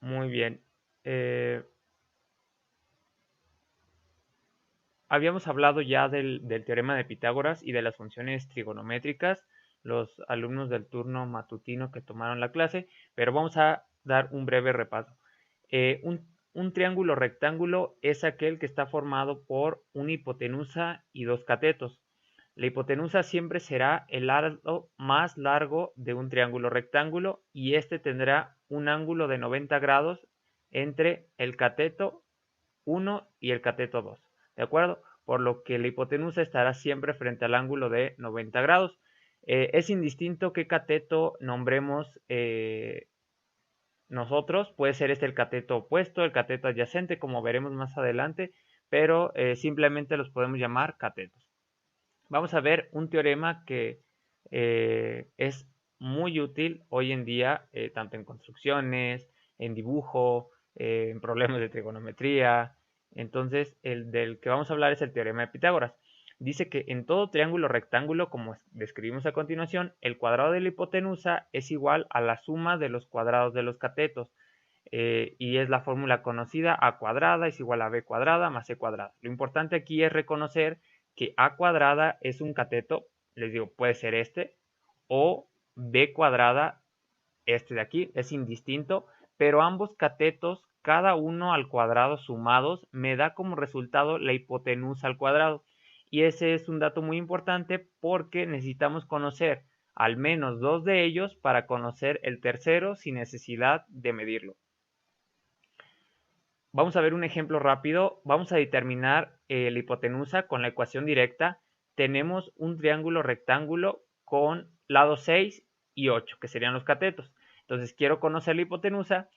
Muy bien. Habíamos hablado ya del teorema de Pitágoras y de las funciones trigonométricas, los alumnos del turno matutino que tomaron la clase, pero vamos a dar un breve repaso. Un triángulo rectángulo es aquel que está formado por una hipotenusa y dos catetos. La hipotenusa siempre será el lado más largo de un triángulo rectángulo y este tendrá un ángulo de 90 grados entre el cateto 1 y el cateto 2, ¿de acuerdo? Por lo que la hipotenusa estará siempre frente al ángulo de 90 grados. Es indistinto qué cateto nombremos nosotros, puede ser este el cateto opuesto, el cateto adyacente, como veremos más adelante, pero simplemente los podemos llamar catetos. Vamos a ver un teorema que es muy útil hoy en día, tanto en construcciones, en dibujo, en problemas de trigonometría. Entonces, el del que vamos a hablar es el teorema de Pitágoras. Dice que en todo triángulo rectángulo, como describimos a continuación, el cuadrado de la hipotenusa es igual a la suma de los cuadrados de los catetos. Y es la fórmula conocida: a cuadrada es igual a b cuadrada más c cuadrada. Lo importante aquí es reconocer que a cuadrada es un cateto, les digo, puede ser este, o b cuadrada, este de aquí, es indistinto, pero ambos catetos, cada uno al cuadrado sumados, me da como resultado la hipotenusa al cuadrado. Y ese es un dato muy importante porque necesitamos conocer al menos dos de ellos para conocer el tercero sin necesidad de medirlo. Vamos a ver un ejemplo rápido. Vamos a determinar la hipotenusa con la ecuación directa. Tenemos un triángulo rectángulo con lados 6 y 8, que serían los catetos. Entonces quiero conocer la hipotenusa.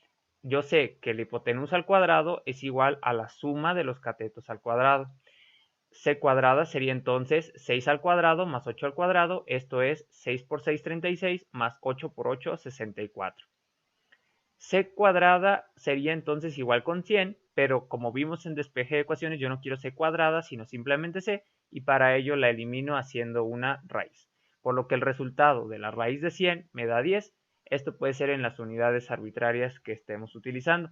Yo sé que la hipotenusa al cuadrado es igual a la suma de los catetos al cuadrado. C cuadrada sería entonces 6 al cuadrado más 8 al cuadrado. Esto es 6 por 6, 36, más 8 por 8, 64. C cuadrada sería entonces igual con 100, pero como vimos en despeje de ecuaciones, yo no quiero C cuadrada, sino simplemente C, y para ello la elimino haciendo una raíz. Por lo que el resultado de la raíz de 100 me da 10. Esto puede ser en las unidades arbitrarias que estemos utilizando.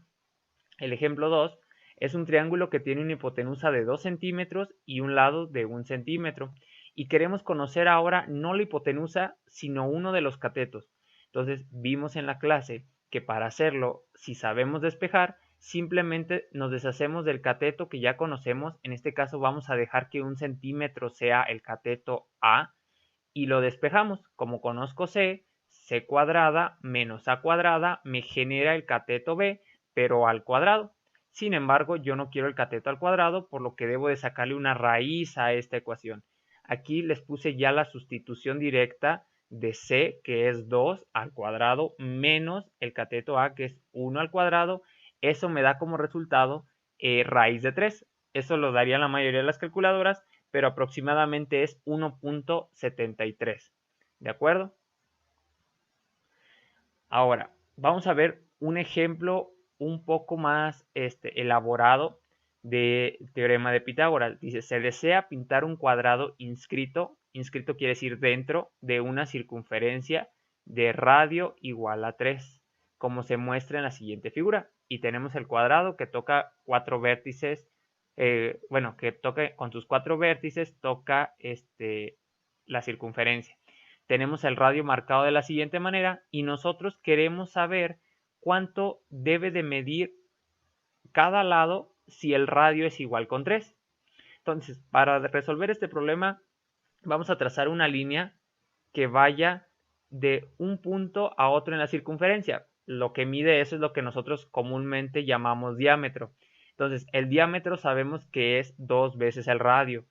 El ejemplo 2 es un triángulo que tiene una hipotenusa de 2 centímetros y un lado de 1 centímetro. Y queremos conocer ahora no la hipotenusa, sino uno de los catetos. Entonces vimos en la clase que para hacerlo, si sabemos despejar, simplemente nos deshacemos del cateto que ya conocemos. En este caso vamos a dejar que 1 centímetro sea el cateto A y lo despejamos. Como conozco C, C cuadrada menos A cuadrada me genera el cateto B, pero al cuadrado. Sin embargo, yo no quiero el cateto al cuadrado, por lo que debo de sacarle una raíz a esta ecuación. Aquí les puse ya la sustitución directa de C, que es 2 al cuadrado, menos el cateto A, que es 1 al cuadrado. Eso me da como resultado raíz de 3. Eso lo daría la mayoría de las calculadoras, pero aproximadamente es 1.73. ¿De acuerdo? Ahora, vamos a ver un ejemplo un poco más elaborado de teorema de Pitágoras. Dice, se desea pintar un cuadrado inscrito quiere decir dentro de una circunferencia de radio igual a 3, como se muestra en la siguiente figura. Y tenemos el cuadrado que toca 4 vértices, que toca con sus 4 vértices, toca la circunferencia. Tenemos el radio marcado de la siguiente manera y nosotros queremos saber cuánto debe de medir cada lado si el radio es igual con 3. Entonces, para resolver este problema, vamos a trazar una línea que vaya de un punto a otro en la circunferencia. Lo que mide eso es lo que nosotros comúnmente llamamos diámetro. Entonces, el diámetro sabemos que es 2 veces el radio.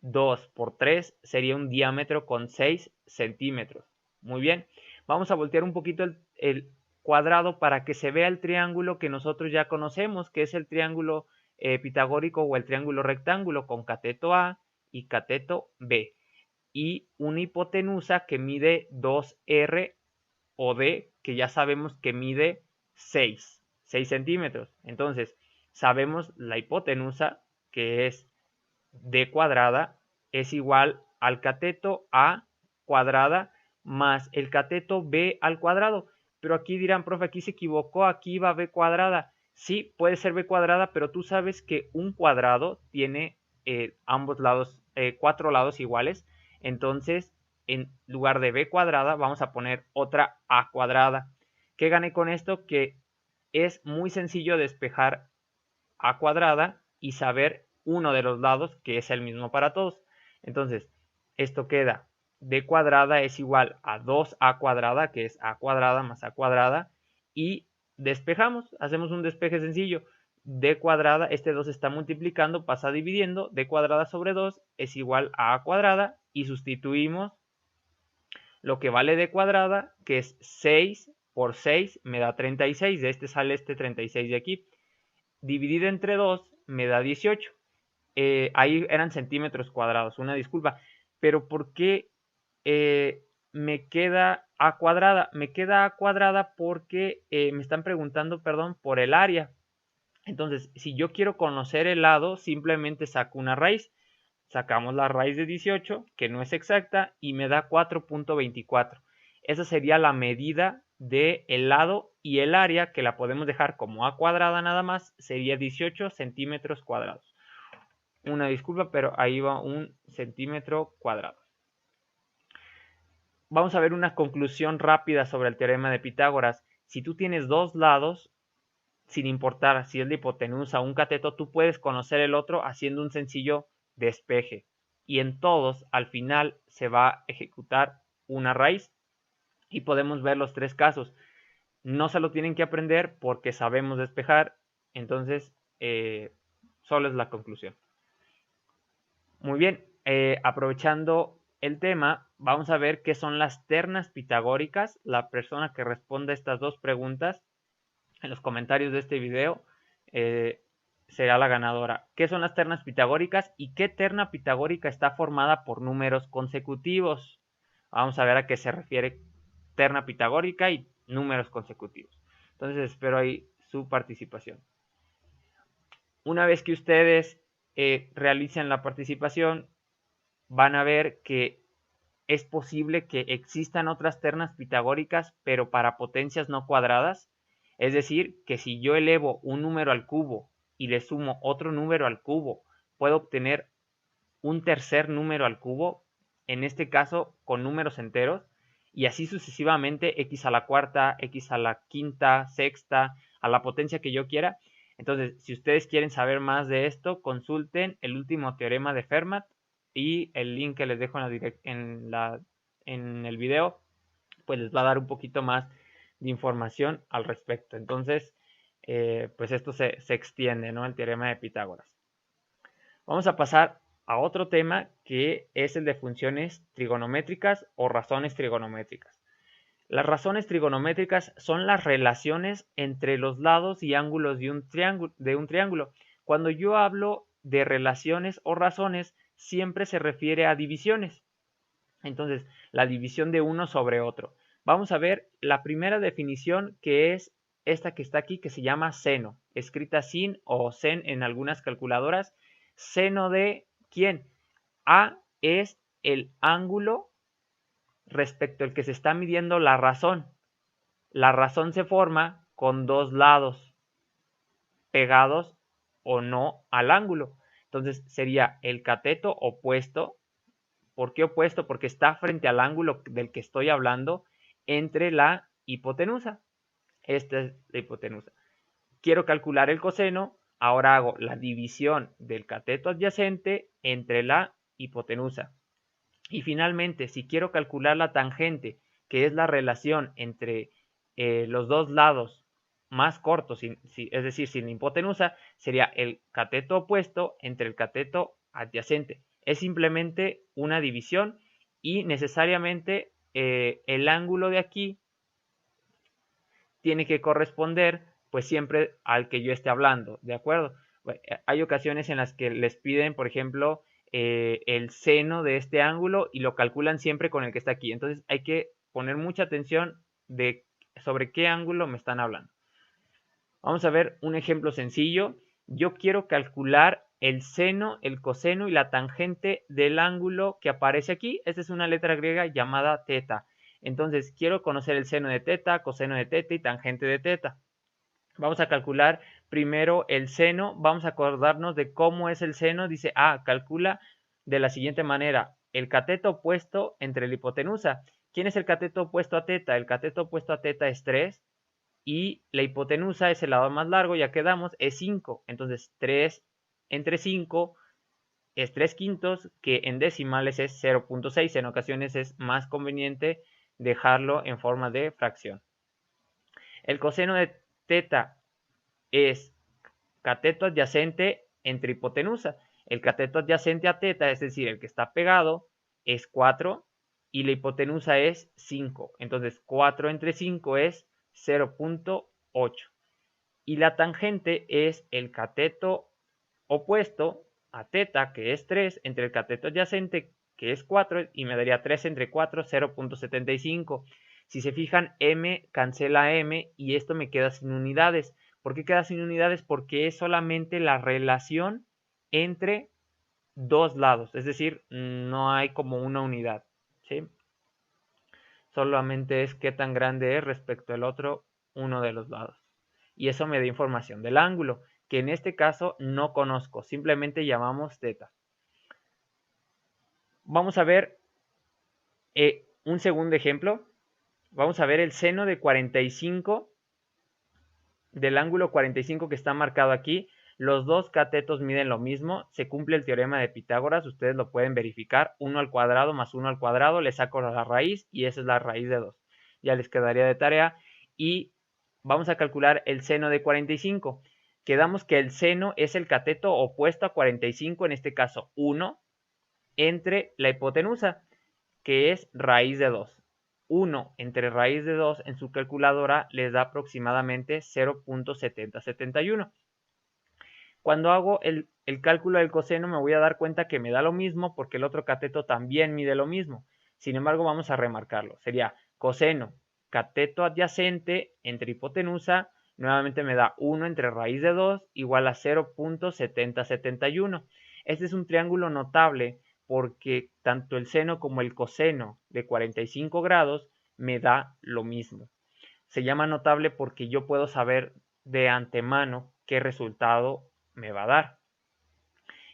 2 por 3 sería un diámetro con 6 centímetros. Muy bien, vamos a voltear un poquito el cuadrado para que se vea el triángulo que nosotros ya conocemos, que es el triángulo pitagórico o el triángulo rectángulo con cateto A y cateto B. Y una hipotenusa que mide 2R o D, que ya sabemos que mide 6 centímetros. Entonces, sabemos la hipotenusa, que es D cuadrada, es igual al cateto A cuadrada más el cateto B al cuadrado. pero aquí dirán, profe, aquí se equivocó, aquí va b cuadrada. Sí, puede ser b cuadrada, pero tú sabes que un cuadrado tiene ambos lados, 4 lados iguales. Entonces, en lugar de b cuadrada, vamos a poner otra a cuadrada. ¿Qué gané con esto? Que es muy sencillo despejar a cuadrada y saber uno de los lados que es el mismo para todos. Entonces, esto queda d cuadrada es igual a 2a cuadrada, que es a cuadrada más a cuadrada, y despejamos, hacemos un despeje sencillo. D cuadrada, este 2 está multiplicando, pasa dividiendo, d cuadrada sobre 2 es igual a cuadrada, y sustituimos lo que vale d cuadrada, que es 6 por 6, me da 36, de este sale este 36 de aquí. Dividido entre 2 me da 18. Ahí eran centímetros cuadrados, una disculpa. Pero ¿por qué me queda a cuadrada? Me queda a cuadrada porque me están preguntando, perdón, por el área. Entonces, si yo quiero conocer el lado, simplemente saco una raíz. Sacamos la raíz de 18, que no es exacta, y me da 4.24. Esa sería la medida del lado, y el área, que la podemos dejar como a cuadrada nada más, sería 18 centímetros cuadrados. Una disculpa, pero ahí va un centímetro cuadrado. Vamos a ver una conclusión rápida sobre el teorema de Pitágoras. Si tú tienes dos lados, sin importar si es la hipotenusa o un cateto, tú puedes conocer el otro haciendo un sencillo despeje. Y en todos, al final, se va a ejecutar una raíz. Y podemos ver los tres casos. No se lo tienen que aprender porque sabemos despejar. Entonces, solo es la conclusión. Muy bien, aprovechando el tema, vamos a ver qué son las ternas pitagóricas. La persona que responda a estas dos preguntas en los comentarios de este video será la ganadora. ¿Qué son las ternas pitagóricas y qué terna pitagórica está formada por números consecutivos? Vamos a ver a qué se refiere terna pitagórica y números consecutivos. Entonces espero ahí su participación. Una vez que ustedes realicen la participación, van a ver que es posible que existan otras ternas pitagóricas, pero para potencias no cuadradas. Es decir, que si yo elevo un número al cubo y le sumo otro número al cubo, puedo obtener un tercer número al cubo, en este caso con números enteros, y así sucesivamente, x a la cuarta, x a la quinta, sexta, a la potencia que yo quiera. Entonces, si ustedes quieren saber más de esto, consulten el último teorema de Fermat y el link que les dejo en el video, pues les va a dar un poquito más de información al respecto. Entonces, pues esto se extiende, ¿no? El teorema de Pitágoras. Vamos a pasar a otro tema que es el de funciones trigonométricas o razones trigonométricas. Las razones trigonométricas son las relaciones entre los lados y ángulos de un triángulo. Cuando yo hablo de relaciones o razones, siempre se refiere a divisiones. Entonces, la división de uno sobre otro. Vamos a ver la primera definición, que es esta que está aquí, que se llama seno, escrita sin o sen en algunas calculadoras. Seno de ¿quién? A es el ángulo respecto al que se está midiendo la razón. La razón se forma con dos lados pegados o no al ángulo. Entonces sería el cateto opuesto. ¿Por qué opuesto? Porque está frente al ángulo del que estoy hablando entre la hipotenusa. Esta es la hipotenusa. Quiero calcular el coseno. Ahora hago la división del cateto adyacente entre la hipotenusa. Y finalmente, si quiero calcular la tangente, que es la relación entre los dos lados más cortos, es decir, sin la hipotenusa, sería el cateto opuesto entre el cateto adyacente. Es simplemente una división y necesariamente el ángulo de aquí tiene que corresponder pues siempre al que yo esté hablando, ¿de acuerdo? Bueno, hay ocasiones en las que les piden, por ejemplo, el seno de este ángulo y lo calculan siempre con el que está aquí. Entonces hay que poner mucha atención sobre qué ángulo me están hablando. Vamos a ver un ejemplo sencillo. Yo quiero calcular el seno, el coseno y la tangente del ángulo que aparece aquí. Esta es una letra griega llamada teta. Entonces, quiero conocer el seno de teta, coseno de teta y tangente de teta. Vamos a calcular primero el seno. Vamos a acordarnos de cómo es el seno. Dice, calcula de la siguiente manera. El cateto opuesto entre la hipotenusa. ¿Quién es el cateto opuesto a teta? El cateto opuesto a teta es 3 y la hipotenusa es el lado más largo, ya quedamos, es 5. Entonces 3 entre 5 es 3/5, que en decimales es 0.6. En ocasiones es más conveniente dejarlo en forma de fracción. El coseno de teta es cateto adyacente entre hipotenusa. El cateto adyacente a teta, es decir, el que está pegado, es 4 y la hipotenusa es 5. Entonces 4 entre 5 es 0.8. Y la tangente es el cateto opuesto a teta, que es 3, entre el cateto adyacente, que es 4, y me daría 3 entre 4, 0.75. Si se fijan, m cancela m y esto me queda sin unidades. ¿Por qué queda sin unidades? Porque es solamente la relación entre dos lados, es decir, no hay como una unidad, ¿sí? Solamente es qué tan grande es respecto al otro uno de los lados. Y eso me da información del ángulo, que en este caso no conozco, simplemente llamamos teta. Vamos a ver un segundo ejemplo. Vamos a ver el seno de 45 del ángulo 45 que está marcado aquí. Los dos catetos miden lo mismo, se cumple el teorema de Pitágoras, ustedes lo pueden verificar, 1 al cuadrado más 1 al cuadrado, le saco la raíz y esa es la raíz de 2. Ya les quedaría de tarea y vamos a calcular el seno de 45. Quedamos que el seno es el cateto opuesto a 45, en este caso 1, entre la hipotenusa, que es raíz de 2. 1 entre raíz de 2 en su calculadora les da aproximadamente 0.7071. Cuando hago el cálculo del coseno me voy a dar cuenta que me da lo mismo porque el otro cateto también mide lo mismo. Sin embargo, vamos a remarcarlo. Sería coseno, cateto adyacente entre hipotenusa, nuevamente me da 1 entre raíz de 2 igual a 0.7071. Este es un triángulo notable porque tanto el seno como el coseno de 45 grados me da lo mismo. Se llama notable porque yo puedo saber de antemano qué resultado me va a dar.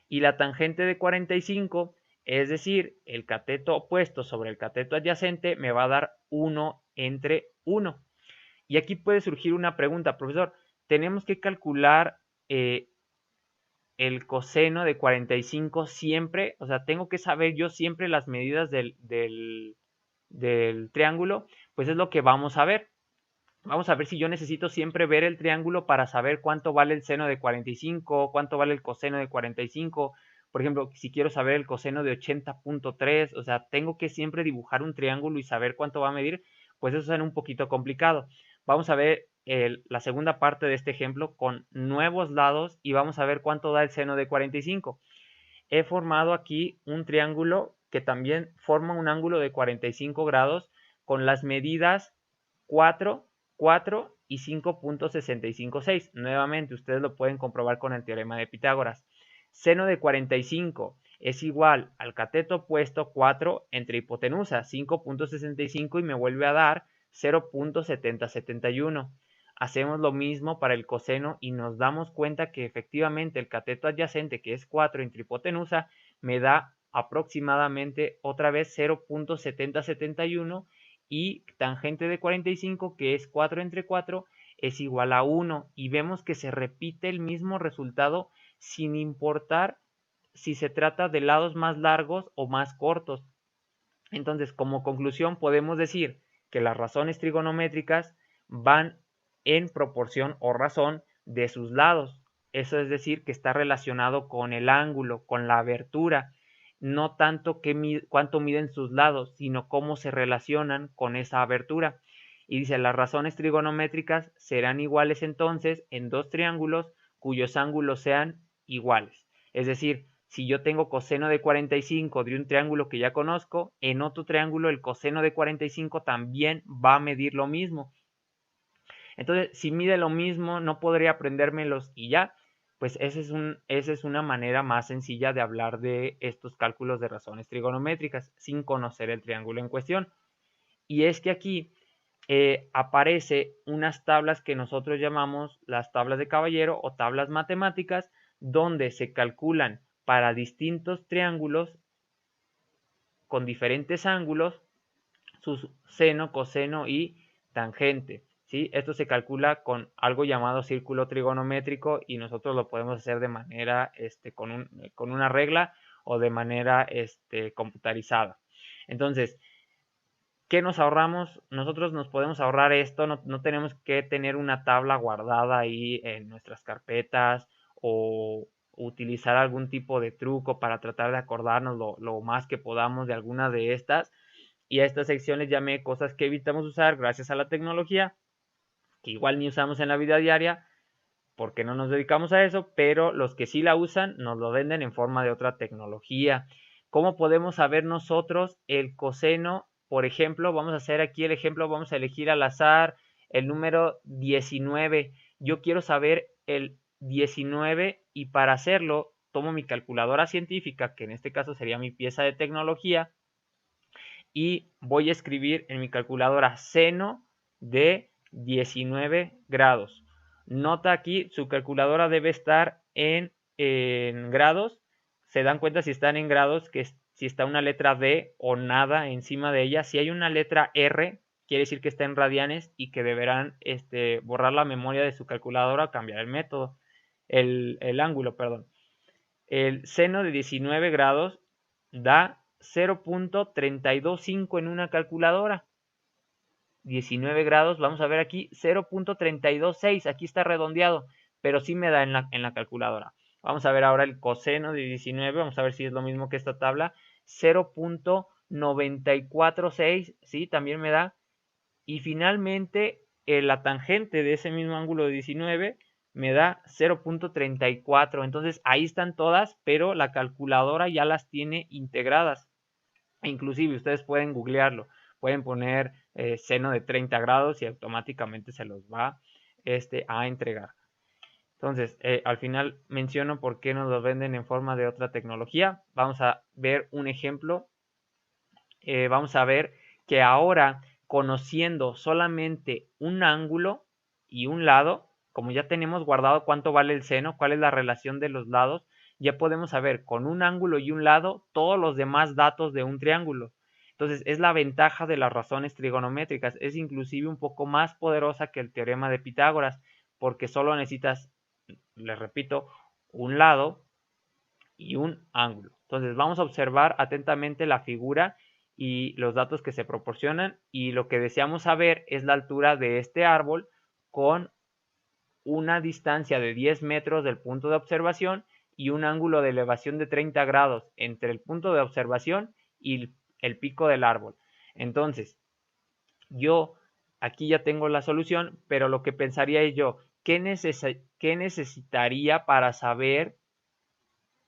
Y la tangente de 45, es decir, el cateto opuesto sobre el cateto adyacente, me va a dar 1 entre 1. Y aquí puede surgir una pregunta, profesor, ¿tenemos que calcular el coseno de 45 siempre? O sea, ¿tengo que saber yo siempre las medidas del triángulo? Pues es lo que vamos a ver. Vamos a ver si yo necesito siempre ver el triángulo para saber cuánto vale el seno de 45, cuánto vale el coseno de 45. Por ejemplo, si quiero saber el coseno de 80.3, o sea, tengo que siempre dibujar un triángulo y saber cuánto va a medir, pues eso suena un poquito complicado. Vamos a ver la segunda parte de este ejemplo con nuevos lados y vamos a ver cuánto da el seno de 45. He formado aquí un triángulo que también forma un ángulo de 45 grados con las medidas 4, 4 y 5.656. Nuevamente, ustedes lo pueden comprobar con el teorema de Pitágoras. Seno de 45 es igual al cateto opuesto 4 entre hipotenusa 5.65 y me vuelve a dar 0.7071. Hacemos lo mismo para el coseno y nos damos cuenta que efectivamente el cateto adyacente, que es 4 entre hipotenusa, me da aproximadamente otra vez 0.7071 y tangente de 45, que es 4 entre 4, es igual a 1 y vemos que se repite el mismo resultado sin importar si se trata de lados más largos o más cortos. Entonces, como conclusión podemos decir que las razones trigonométricas van en proporción o razón de sus lados. Eso es decir, que está relacionado con el ángulo, con la abertura, no tanto cuánto miden sus lados, sino cómo se relacionan con esa abertura. Y dice, las razones trigonométricas serán iguales entonces en dos triángulos cuyos ángulos sean iguales. Es decir, si yo tengo coseno de 45 de un triángulo que ya conozco, en otro triángulo el coseno de 45 también va a medir lo mismo. Entonces, si mide lo mismo, no podría aprendérmelos y ya. Pues esa es una manera más sencilla de hablar de estos cálculos de razones trigonométricas sin conocer el triángulo en cuestión. Y es que aquí aparece unas tablas que nosotros llamamos las tablas de caballero o tablas matemáticas, donde se calculan para distintos triángulos con diferentes ángulos su seno, coseno y tangente. ¿Sí? Esto se calcula con algo llamado círculo trigonométrico y nosotros lo podemos hacer de manera con una regla o de manera computarizada. Entonces, ¿qué nos ahorramos? Nosotros nos podemos ahorrar esto, no tenemos que tener una tabla guardada ahí en nuestras carpetas o utilizar algún tipo de truco para tratar de acordarnos lo más que podamos de alguna de estas. Y a esta sección les llamé cosas que evitamos usar gracias a la tecnología, que igual ni usamos en la vida diaria porque no nos dedicamos a eso, pero los que sí la usan nos lo venden en forma de otra tecnología. ¿Cómo podemos saber nosotros el coseno? Por ejemplo, vamos a hacer aquí el ejemplo, vamos a elegir al azar el número 19. Yo quiero saber el 19 y para hacerlo tomo mi calculadora científica, que en este caso sería mi pieza de tecnología, y voy a escribir en mi calculadora seno de 19 grados. Nota aquí, su calculadora debe estar en grados. Se dan cuenta si están en grados, que si está una letra D o nada encima de ella. Si hay una letra R, quiere decir que está en radianes y que deberán borrar la memoria de su calculadora o cambiar el método, el ángulo, perdón. El seno de 19 grados da 0.325 en una calculadora. 19 grados, vamos a ver aquí, 0.326, aquí está redondeado, pero sí me da en la calculadora. Vamos a ver ahora el coseno de 19, vamos a ver si es lo mismo que esta tabla, 0.946, sí, también me da. Y finalmente, la tangente de ese mismo ángulo de 19 me da 0.34. Entonces ahí están todas, pero la calculadora ya las tiene integradas. Inclusive ustedes pueden googlearlo, pueden poner seno de 30 grados y automáticamente se los va a entregar. Entonces, al final menciono por qué nos lo venden en forma de otra tecnología. Vamos a ver un ejemplo. Vamos a ver que ahora, conociendo solamente un ángulo y un lado, como ya tenemos guardado cuánto vale el seno, cuál es la relación de los lados, ya podemos saber con un ángulo y un lado todos los demás datos de un triángulo. Entonces, es la ventaja de las razones trigonométricas. Es inclusive un poco más poderosa que el teorema de Pitágoras, porque solo necesitas, les repito, un lado y un ángulo. Entonces, vamos a observar atentamente la figura y los datos que se proporcionan, y lo que deseamos saber es la altura de este árbol con una distancia de 10 metros del punto de observación y un ángulo de elevación de 30 grados entre el punto de observación y el pico del árbol. Entonces, yo aquí ya tengo la solución, pero lo que pensaría es yo, ¿qué necesitaría para saber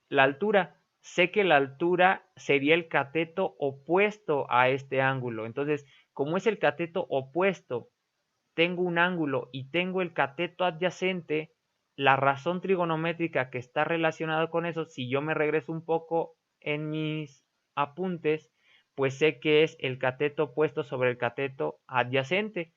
la altura? Sé que la altura sería el cateto opuesto a este ángulo. Entonces, como es el cateto opuesto, tengo un ángulo y tengo el cateto adyacente, la razón trigonométrica que está relacionada con eso, si yo me regreso un poco en mis apuntes, pues sé que es el cateto opuesto sobre el cateto adyacente.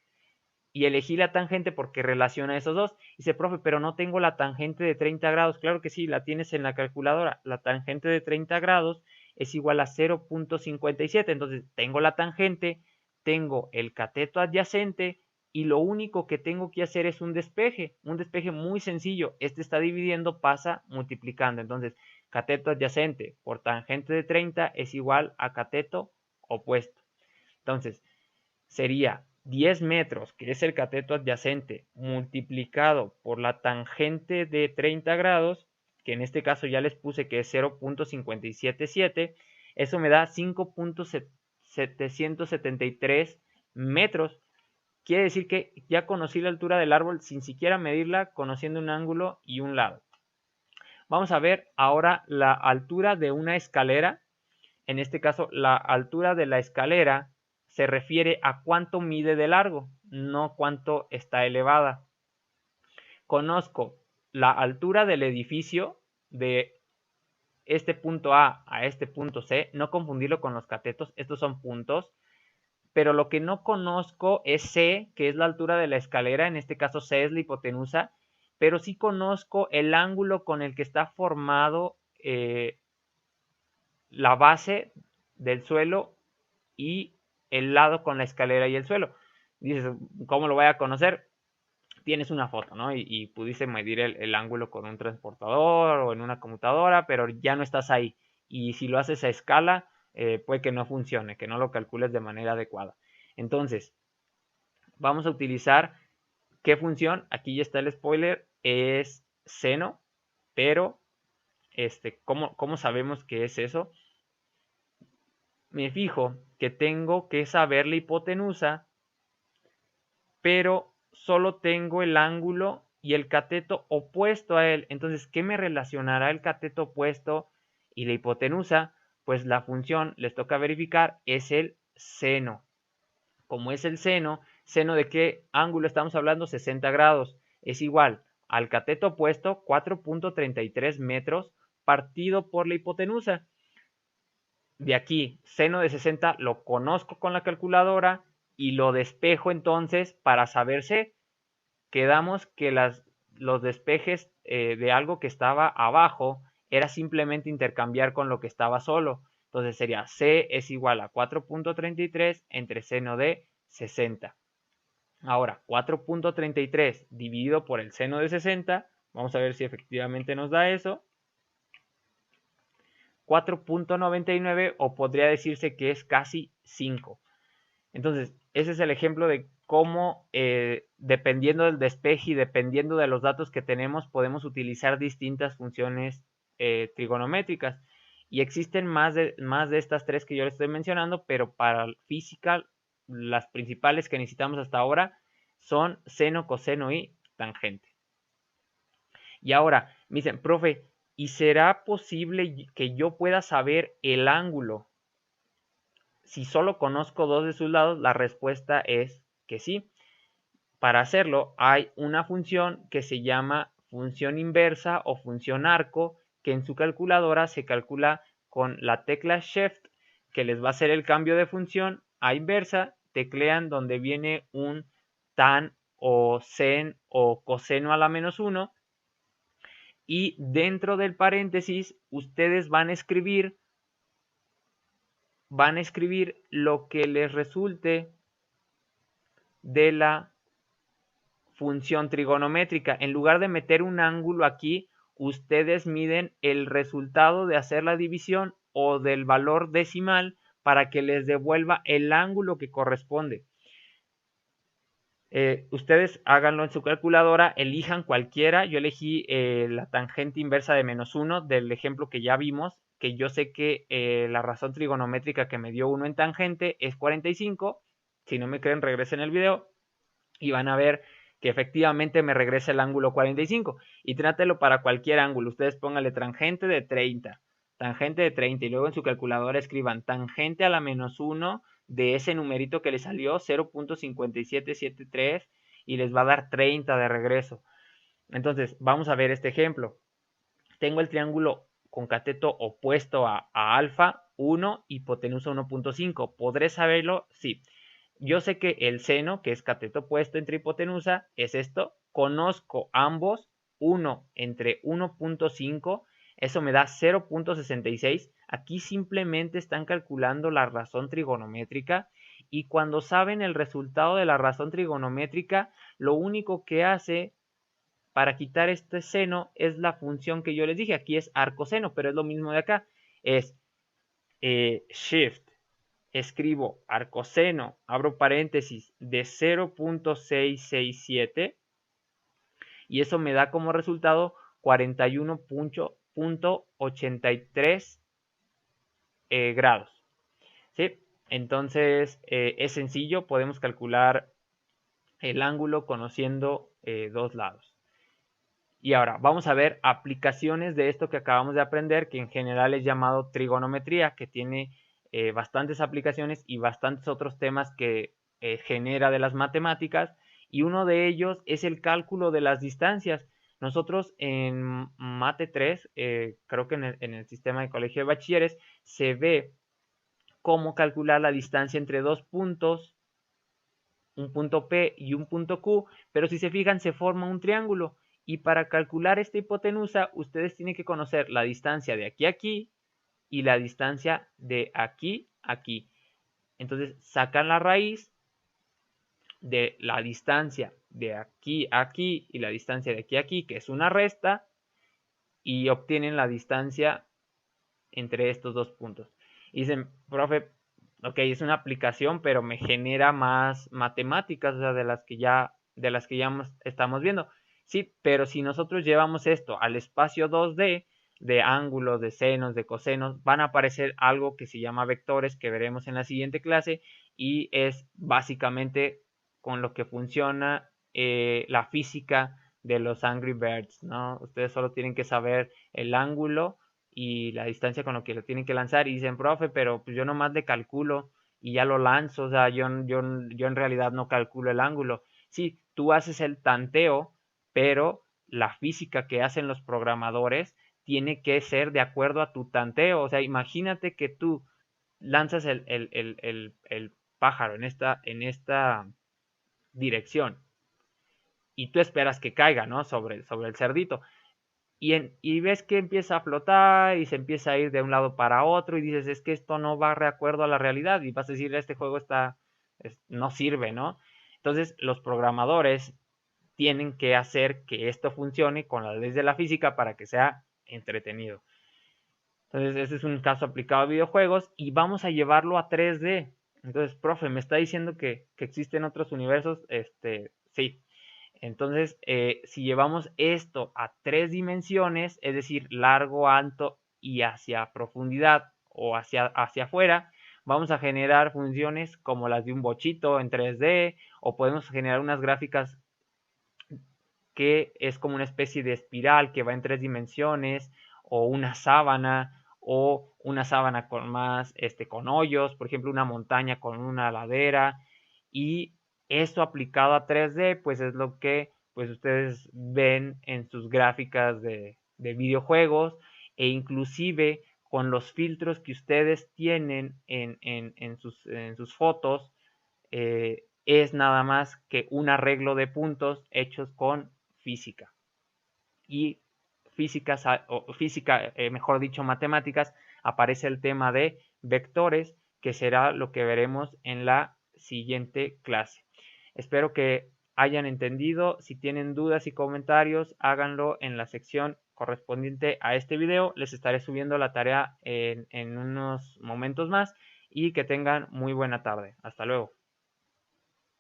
Y elegí la tangente porque relaciona esos dos. Dice, profe, pero no tengo la tangente de 30 grados. Claro que sí, la tienes en la calculadora. La tangente de 30 grados es igual a 0.57. Entonces, tengo la tangente, tengo el cateto adyacente y lo único que tengo que hacer es un despeje muy sencillo. Este está dividiendo, pasa multiplicando. Entonces, cateto adyacente por tangente de 30 es igual a cateto opuesto. Entonces, sería 10 metros, que es el cateto adyacente, multiplicado por la tangente de 30 grados, que en este caso ya les puse que es 0.577, eso me da 5.773 metros. Quiere decir que ya conocí la altura del árbol sin siquiera medirla, conociendo un ángulo y un lado. Vamos a ver ahora la altura de una escalera. En este caso, la altura de la escalera se refiere a cuánto mide de largo, no cuánto está elevada. Conozco la altura del edificio de este punto A a este punto C, no confundirlo con los catetos, estos son puntos. pero lo que no conozco es C, que es la altura de la escalera, en este caso C es la hipotenusa, pero sí conozco el ángulo con el que está formado la base del suelo y el lado con la escalera y el suelo. Dices, ¿cómo lo voy a conocer? Tienes una foto, ¿no? Y pudiste medir el ángulo con un transportador o en una computadora, pero ya no estás ahí. Y si lo haces a escala, puede que no funcione, que no lo calcules de manera adecuada. Entonces, vamos a utilizar ¿qué función? Aquí ya está el spoiler, es seno, pero ¿cómo sabemos que es eso? Me fijo que tengo que saber la hipotenusa, pero solo tengo el ángulo y el cateto opuesto a él. Entonces, ¿qué me relacionará el cateto opuesto y la hipotenusa? Pues la función, les toca verificar, es el seno. Como es el seno, ¿seno de qué ángulo estamos hablando? 60 grados. Es igual al cateto opuesto, 4.33 metros, partido por la hipotenusa. De aquí, seno de 60 lo conozco con la calculadora y lo despejo entonces para saberse. Quedamos que los despejes de algo que estaba abajo era simplemente intercambiar con lo que estaba solo. Entonces sería C es igual a 4.33 entre seno de 60. Ahora, 4.33 dividido por el seno de 60, vamos a ver si efectivamente nos da eso. 4.99 o podría decirse que es casi 5. Entonces, ese es el ejemplo de cómo, dependiendo del despeje y dependiendo de los datos que tenemos, podemos utilizar distintas funciones trigonométricas. Y existen más de estas tres que yo les estoy mencionando, pero para física, las principales que necesitamos hasta ahora son seno, coseno y tangente. Y ahora, me dicen, profe, ¿y será posible que yo pueda saber el ángulo si solo conozco dos de sus lados? La respuesta es que sí. Para hacerlo hay una función que se llama función inversa o función arco, que en su calculadora se calcula con la tecla Shift, que les va a hacer el cambio de función a inversa. Teclean donde viene un tan o sen o coseno a la menos 1 y dentro del paréntesis ustedes van a escribir lo que les resulte de la función trigonométrica. En lugar de meter un ángulo aquí, ustedes miden el resultado de hacer la división o del valor decimal para que les devuelva el ángulo que corresponde. Ustedes háganlo en su calculadora, elijan cualquiera. Yo elegí la tangente inversa de menos 1 del ejemplo que ya vimos, que yo sé que la razón trigonométrica que me dio 1 en tangente es 45. Si no me creen, regresen el video y van a ver que efectivamente me regresa el ángulo 45. Y trátelo para cualquier ángulo. Ustedes pónganle tangente de 30, tangente de 30 y luego en su calculadora escriban tangente a la menos 1 de ese numerito que les salió, 0.5773, y les va a dar 30 de regreso. Entonces, vamos a ver este ejemplo. Tengo el triángulo con cateto opuesto a alfa, 1, hipotenusa 1.5. ¿Podré saberlo? Sí. Yo sé que el seno, que es cateto opuesto entre hipotenusa, es esto. Conozco ambos, 1 entre 1.5, eso me da 0.66. Aquí simplemente están calculando la razón trigonométrica y cuando saben el resultado de la razón trigonométrica, lo único que hace para quitar este seno es la función que yo les dije. Aquí es arcoseno, pero es lo mismo de acá. Es Shift, escribo arcoseno, abro paréntesis, de 0.667 y eso me da como resultado 41.83 grados. ¿Sí? Entonces es sencillo, podemos calcular el ángulo conociendo dos lados. Y ahora vamos a ver aplicaciones de esto que acabamos de aprender, que en general es llamado trigonometría, que tiene bastantes aplicaciones y bastantes otros temas que genera de las matemáticas. Y uno de ellos es el cálculo de las distancias. Nosotros en Mate 3, creo que en el sistema de colegio de bachilleres, se ve cómo calcular la distancia entre dos puntos, un punto P y un punto Q, pero si se fijan se forma un triángulo y para calcular esta hipotenusa ustedes tienen que conocer la distancia de aquí a aquí y la distancia de aquí a aquí. Entonces sacan la raíz de la distancia de aquí a aquí y la distancia de aquí a aquí, que es una resta, y obtienen la distancia entre estos dos puntos. Y dicen, profe, ok, es una aplicación, pero me genera más matemáticas, o sea, de las que ya estamos viendo. Sí, pero si nosotros llevamos esto al espacio 2D, de ángulos, de senos, de cosenos, van a aparecer algo que se llama vectores, que veremos en la siguiente clase, y es básicamente con lo que funciona la física de los Angry Birds, ¿no? Ustedes solo tienen que saber el ángulo y la distancia con lo que lo tienen que lanzar y dicen, profe, pero pues yo nomás le calculo y ya lo lanzo, o sea, yo en realidad no calculo el ángulo. Sí, tú haces el tanteo, pero la física que hacen los programadores tiene que ser de acuerdo a tu tanteo, o sea, imagínate que tú lanzas el pájaro en esta dirección y tú esperas que caiga, ¿no? Sobre el cerdito y ves que empieza a flotar y se empieza a ir de un lado para otro y dices, es que esto no va de acuerdo a la realidad y vas a decir, este juego no sirve, ¿no? Entonces los programadores tienen que hacer que esto funcione con las leyes de la física para que sea entretenido. Entonces ese es un caso aplicado a videojuegos y vamos a llevarlo a 3D. Entonces, profe, me está diciendo que existen otros universos, sí. Entonces, si llevamos esto a 3 dimensiones, es decir, largo, alto y hacia profundidad o hacia afuera, vamos a generar funciones como las de un bochito en 3D o podemos generar unas gráficas que es como una especie de espiral que va en 3 dimensiones o una sábana con más, con hoyos, por ejemplo, una montaña con una ladera y esto aplicado a 3D, pues es lo que pues ustedes ven en sus gráficas de videojuegos e inclusive con los filtros que ustedes tienen en sus fotos, es nada más que un arreglo de puntos hechos con física. Y física, mejor dicho, matemáticas, aparece el tema de vectores, que será lo que veremos en la siguiente clase. Espero que hayan entendido. Si tienen dudas y comentarios, háganlo en la sección correspondiente a este video. Les estaré subiendo la tarea en unos momentos más y que tengan muy buena tarde. Hasta luego.